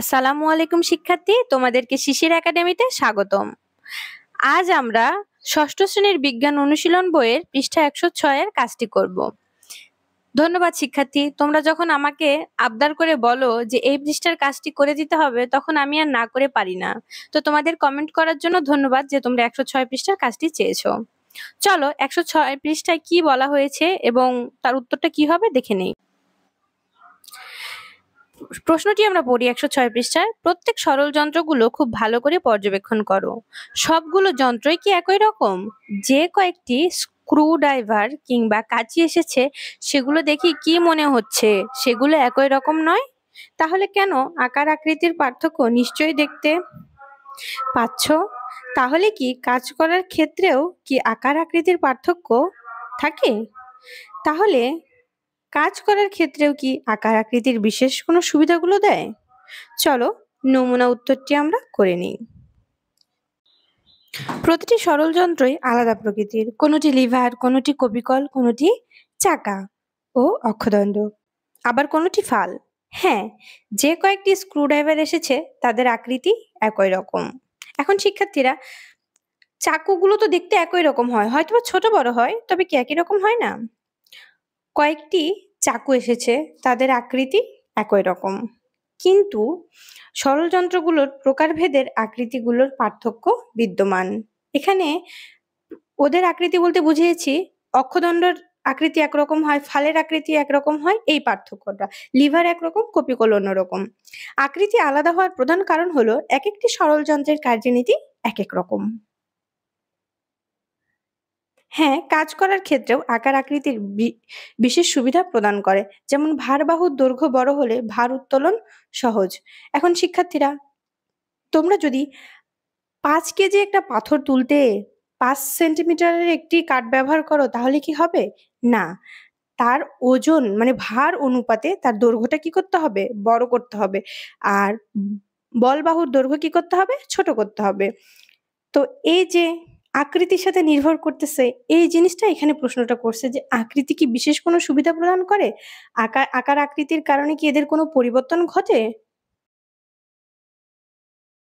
আসসালামু আলাইকুম শিক্ষার্থী, তোমাদেরকে শিশির একাডেমিতে স্বাগতম। আজ আমরা ষষ্ঠ শ্রেণীর বিজ্ঞান অনুশীলন বইয়ের পৃষ্ঠা 106 এর কাজটি করব। ধন্যবাদ শিক্ষার্থী, তোমরা যখন আমাকে আবদার করে বলো যে এই পৃষ্ঠার কাজটি করে দিতে হবে, তখন আমি আর না করে পারি না। তো তোমাদের কমেন্ট করার জন্য ধন্যবাদ যে তোমরা 106 পৃষ্ঠার কাজটি চেয়েছো। চলো 106 পৃষ্ঠায় কি বলা হয়েছে এবং তার উত্তরটা কি হবে দেখে নেই। প্রশ্নটি আমরা পড়ি 106 পৃষ্ঠায়। প্রত্যেক সরল যন্ত্রগুলো খুব ভালো করে পর্যবেক্ষণ করো। সবগুলো যন্ত্রই কি একই রকম? যে কয়েকটি স্ক্রু ড্রাইভার কিংবা কাঁচি এসেছে সেগুলো দেখি কি মনে হচ্ছে সেগুলো একই রকম নয়? তাহলে কেন? আকার আকৃতির পার্থক্য নিশ্চয়ই দেখতে পাচ্ছ। তাহলে কি কাজ করার ক্ষেত্রেও কি আকার আকৃতির পার্থক্য থাকে? তাহলে কাজ করার ক্ষেত্রেও কি আকার আকৃতির বিশেষ কোনো সুবিধাগুলো দেয়? চলো নমুনা উত্তরটি আমরা করে নিই। প্রতিটি সরল যন্ত্রই আলাদা প্রকৃতির। কোনোটি লিভার, কোনোটি কপিকল, কোনোটি চাকা ও অক্ষদণ্ড, আবার কোনোটি ফাল। হ্যাঁ, যে কয়েকটি স্ক্রুড্রাইভার এসেছে তাদের আকৃতি একই রকম। এখন শিক্ষার্থীরা, চাকুগুলো তো দেখতে একই রকম হয়, হয়তো ছোট বড় হয়, তবে কি একই রকম হয় না? কয়েকটি চাকু এসেছে, তাদের আকৃতি একই রকম, কিন্তু সরল যন্ত্রগুলোর প্রকারভেদের আকৃতিগুলোর পার্থক্য বিদ্যমান। এখানে ওদের আকৃতি বলতে বুঝিয়েছি অক্ষদণ্ডের আকৃতি একরকম হয়, ফালের আকৃতি একরকম হয়, এই পার্থক্যটা। লিভার একরকম, কপিকল অন্যরকম। আকৃতি আলাদা হওয়ার প্রধান কারণ হলো এক একটি সরল যন্ত্রের কার্যনীতি এক এক রকম। হ্যাঁ, কাজ করার ক্ষেত্রেও আকার আকৃতির বিশেষ সুবিধা প্রদান করে। যেমন ভারবাহুর দৈর্ঘ্য বড় হলে ভার উত্তোলন সহজ। এখন শিক্ষার্থীরা, তোমরা যদি 5 কেজি একটা পাথর তুলতে 5 সেন্টিমিটারের একটি কাঠ ব্যবহার করো, তাহলে কি হবে? না, তার ওজন মানে ভার অনুপাতে তার দৈর্ঘ্যটা কি করতে হবে? বড় করতে হবে। আর বল বাহুর দৈর্ঘ্য কি করতে হবে? ছোট করতে হবে। তো এই যে আকৃতির সাথে নির্ভর করতেছে, এই জিনিসটা এখানে প্রশ্নটা করছে যে আকৃতি কি বিশেষ কোনো সুবিধা প্রদান করে? আকার আকৃতির কারণে কি এদের কোনো পরিবর্তন ঘটে?